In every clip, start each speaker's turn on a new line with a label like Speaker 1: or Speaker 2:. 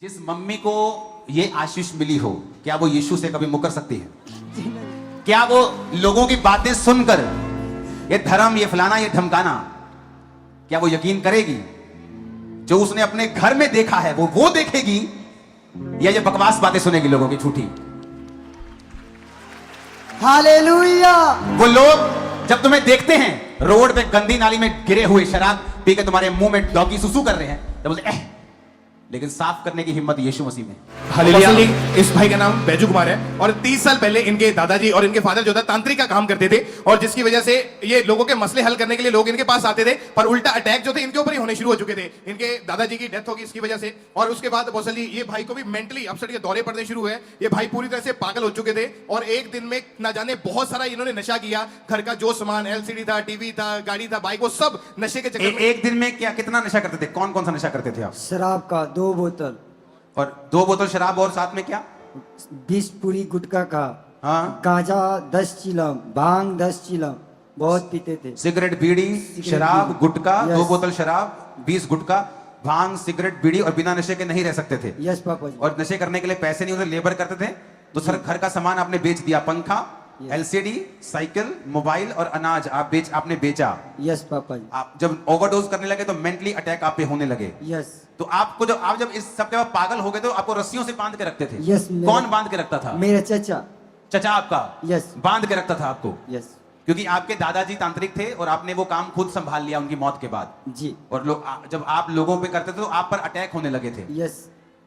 Speaker 1: जिस मम्मी को ये आशीष मिली हो, क्या वो यीशु से कभी मुकर सकती है? क्या वो लोगों की बातें सुनकर ये धर्म, ये फलाना, ये धमकाना, क्या वो यकीन करेगी? जो उसने अपने घर में देखा है वो देखेगी, या ये बकवास बातें सुनेगी लोगों की झूठी?
Speaker 2: हालेलुया।
Speaker 1: वो लोग जब तुम्हें देखते हैं रोड पे गंदी नाली में गिरे हुए शराब पी के तुम्हारे मुंह में डॉगी सुसु कर रहे हैं, तो बोलते लेकिन साफ करने की हिम्मत यीशु मसीह में।
Speaker 3: हालेलुया। इस भाई का नाम बैजू कुमार है और 30 साल पहले इनके दादाजी और इनके फादर जो था तांत्रिक का काम करते थे, और जिसकी वजह से ये लोगों के मसले हल करने के लिए लोग इनके पास आते थे, पर उल्टा अटैक जो थे इनके ऊपर ही होने शुरू हो चुके थे। इनके दादाजी की डेथ होगी इसकी वजह से, और उसके बाद बौसल ये भाई को भी मेंटली अपसेट के दौरे पड़ने शुरू हुए। ये भाई पूरी तरह से पागल हो चुके थे और एक दिन में ना जाने बहुत सारा इन्होंने नशा किया। घर का जो सामान, एलसीडी था, टीवी था, गाड़ी था, बाइक, वो सब नशे के चक्कर में।
Speaker 1: एक दिन में क्या कितना नशा करते थे? कौन कौन सा नशा करते थे आप?
Speaker 2: शराब का 2 बोतल,
Speaker 1: और 2 बोतल शराब, और साथ में क्या?
Speaker 2: 20 पूरी गुटखा का,
Speaker 1: हाँ,
Speaker 2: गांजा 10 चिलम, भांग 10 चिलम, बहुत पीते थे।
Speaker 1: सिगरेट, बीड़ी, शराब, गुटखा, 2
Speaker 2: यस।
Speaker 1: बोतल शराब, 20 गुटखा, भांग, सिगरेट, बीड़ी, और बिना नशे के नहीं रह सकते थे।
Speaker 2: यस पापा जी।
Speaker 1: और नशे करने के लिए पैसे नहीं होते, लेबर करते थे, तो सर घर का सामान आपने बेच दिया, पंखा, एलसीडी, साइकिल, मोबाइल और अनाज आपने बेचा।
Speaker 2: यस पापा जी।
Speaker 1: आप जब ओवरडोज करने लगे तो मेंटली अटैक आप पे होने लगे।
Speaker 2: यस।
Speaker 1: तो आपको आप जब इस सब के बाद पागल हो गए तो आपको रस्सियों से बांध के रखते थे।
Speaker 2: यस।
Speaker 1: कौन बांध के रखता था?
Speaker 2: मेरा चचा।
Speaker 1: चचा आपका?
Speaker 2: यस।
Speaker 1: बांध के रखता था आपको?
Speaker 2: यस।
Speaker 1: क्योंकि आपके दादाजी तांत्रिक थे और आपने वो काम खुद संभाल लिया उनकी मौत के बाद।
Speaker 2: जी।
Speaker 1: और जब आप लोगों पे करते थे तो आप पर अटैक होने लगे थे।
Speaker 2: यस।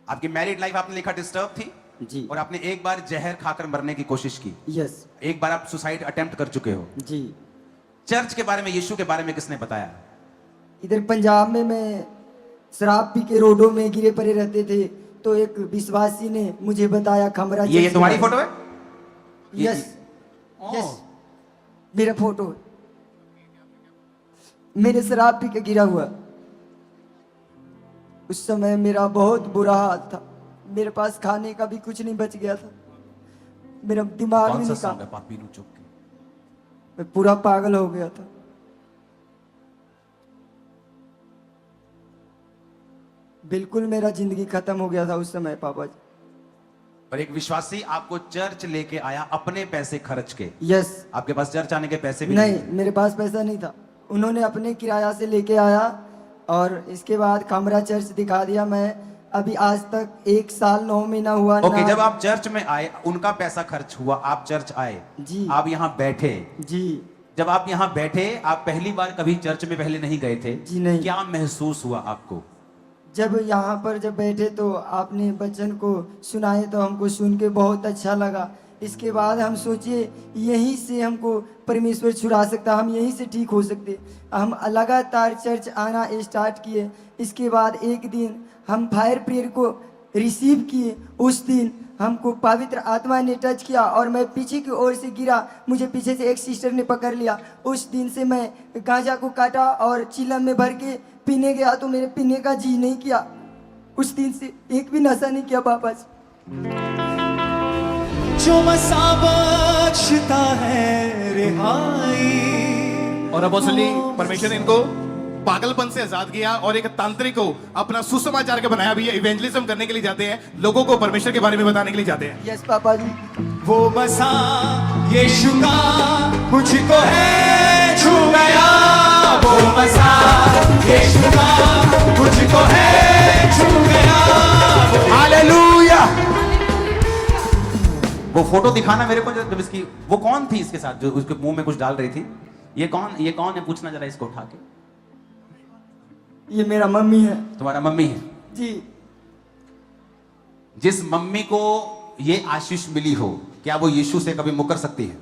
Speaker 1: आपकी मैरिड लाइफ आपने लिखा डिस्टर्ब थी,
Speaker 2: जी।
Speaker 1: और आपने एक बार जहर खाकर मरने की कोशिश की।
Speaker 2: यस।
Speaker 1: एक बार आप सुसाइड अटेम्प्ट कर चुके हो।
Speaker 2: जी।
Speaker 1: चर्च के बारे में, यीशु के बारे में किसने बताया?
Speaker 2: इधर पंजाब में मैं शराब पी के रोडों में गिरे पड़े रहते थे, तो एक विश्वासी ने मुझे बताया खमरा।
Speaker 1: ये तुम्हारी फोटो है?
Speaker 2: यस। यस, मेरा फोटो है। मेरे शराब पी के गिरा हुआ, उस समय मेरा बहुत बुरा हाल था। मेरे पास खाने का भी कुछ नहीं बच गया था, मेरा दिमाग
Speaker 1: कौन
Speaker 2: भी
Speaker 1: सा
Speaker 2: नहीं काम,
Speaker 1: सॉन्ग है? पापी नू चुप के।
Speaker 2: मैं पूरा पागल हो गया था। बिल्कुल मेरा जिंदगी खत्म हो गया था उस समय पापा जी।
Speaker 1: पर एक विश्वासी आपको चर्च लेके आया अपने पैसे खर्च के।
Speaker 2: यस।
Speaker 1: आपके पास चर्च आने के पैसे भी
Speaker 2: नहीं, मेरे पास पैसा नहीं था, उन्होंने अपने किराया से लेके आया और इसके बाद खमरा चर्च दिखा दिया। मैं अभी आज तक 1 साल 9 महीना हुआ।
Speaker 1: ओके, जब आप चर्च में आए उनका पैसा खर्च हुआ, आप चर्च आए,
Speaker 2: जी।
Speaker 1: आप यहाँ बैठे।
Speaker 2: जी।
Speaker 1: जब आप यहाँ बैठे, आप पहली बार कभी चर्च में पहले नहीं गए थे?
Speaker 2: जी नहीं।
Speaker 1: क्या महसूस हुआ आपको?
Speaker 2: जब यहाँ पर जब बैठे तो आपने वचन को सुनाए तो हमको सुन के बहुत अच्छा लगा। इसके बाद हम सोचे यहीं से हमको परमेश्वर छुड़ा सकता, हम यहीं से ठीक हो सकते। हम लगातार चर्च आना स्टार्ट किए। इसके बाद एक दिन हम फायर प्रेयर को रिसीव किए। उस दिन हमको पवित्र आत्मा ने टच किया और मैं पीछे की ओर से गिरा, मुझे पीछे से एक सिस्टर ने पकड़ लिया। उस दिन से मैं गांजा को काटा और चिलम में भर के पीने गया, तो मेरे पीने का जी नहीं किया। उस दिन से एक भी नशा नहीं किया पापा जी।
Speaker 4: जो मसा बख्शता है रिहाई।
Speaker 3: और अब असली परमेश्वर ने इनको पागलपन से आजाद किया और एक तांत्रिक को अपना सुसमाचार का बनाया भी है। इवेंजलिज्म करने के लिए जाते हैं, लोगों को परमेश्वर के बारे में बताने के लिए जाते हैं।
Speaker 2: यस पापा जी।
Speaker 4: वो मसा यीशु का मुझको है छू गया, वो मसा यीशु का मुझको है छू गया।
Speaker 1: हालेलुया। वो फोटो दिखाना मेरे को, जब इसकी वो कौन थी इसके साथ जो उसके मुंह में कुछ डाल रही थी? ये कौन है? पूछना जरा इसको उठा के।
Speaker 2: ये मेरा मम्मी है।
Speaker 1: तुम्हारा मम्मी है?
Speaker 2: जी।
Speaker 1: जिस मम्मी को ये आशीष मिली हो, क्या वो यीशु से कभी मुकर सकती है?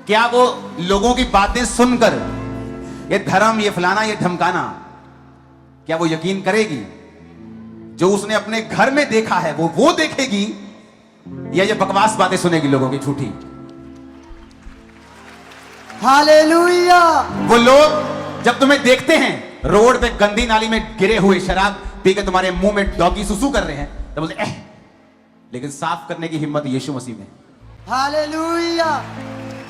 Speaker 1: क्या वो लोगों की बातें सुनकर ये धर्म, ये फलाना, ये धमकाना, क्या वो यकीन करेगी? जो उसने अपने घर में देखा है वो देखेगी, या ये बकवास बातें सुनेगी लोगों की झूठी?
Speaker 2: हालेलुया।
Speaker 1: वो लोग जब तुम्हें देखते हैं रोड पे गंदी नाली में गिरे हुए शराब पी के तुम्हारे मुंह में डॉगी सुसु कर रहे हैं, तो बोलते लेकिन साफ करने की हिम्मत यीशु मसीह में।
Speaker 2: हालेलुया।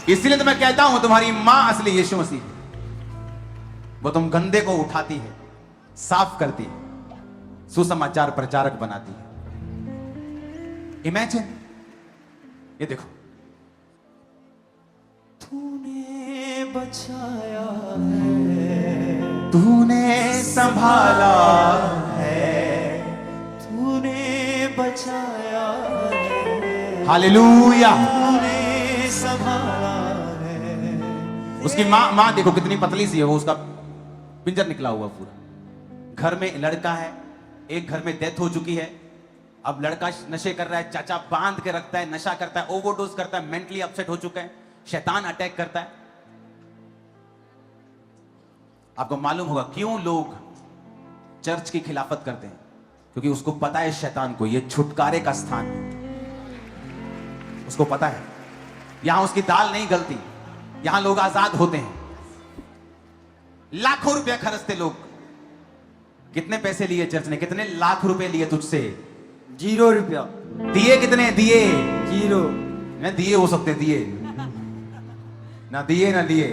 Speaker 1: इसलिए तो मैं कहता हूं तुम्हारी मां असली यीशु मसीह है। वो तुम गंदे को उठाती है, साफ करती है, सुसमाचार प्रचारक बनाती है। इमेजिन, ये देखो,
Speaker 4: तूने बचाया है,
Speaker 1: तूने संभाला
Speaker 4: है, तूने बचाया है,
Speaker 1: हालेलुया।
Speaker 4: तूने संभाला है।
Speaker 1: उसकी माँ देखो कितनी पतली सी है, वो उसका पिंजर निकला हुआ पूरा। घर में लड़का है, एक घर में डेथ हो चुकी है, अब लड़का नशे कर रहा है, चाचा बांध के रखता है, नशा करता है, ओवरडोज करता है, मेंटली अपसेट हो चुका है, शैतान अटैक करता है। आपको मालूम होगा क्यों लोग चर्च की खिलाफत करते हैं? क्योंकि उसको पता है शैतान को ये छुटकारे का स्थान है। उसको पता है यहां उसकी दाल नहीं गलती, यहां लोग आजाद होते हैं। लाखों रुपया खर्चते लोग। कितने पैसे लिए चर्च ने? कितने लाख रुपए लिए तुझसे?
Speaker 2: 0 रुपया।
Speaker 1: दिए कितने? दिए
Speaker 2: 0।
Speaker 1: न दिए हो सकते, दिए ना दिए ना दिए,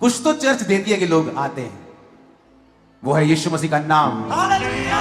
Speaker 1: कुछ तो चर्च देती है कि लोग आते हैं। वो है यीशु मसीह का नाम।
Speaker 4: हालेलुया।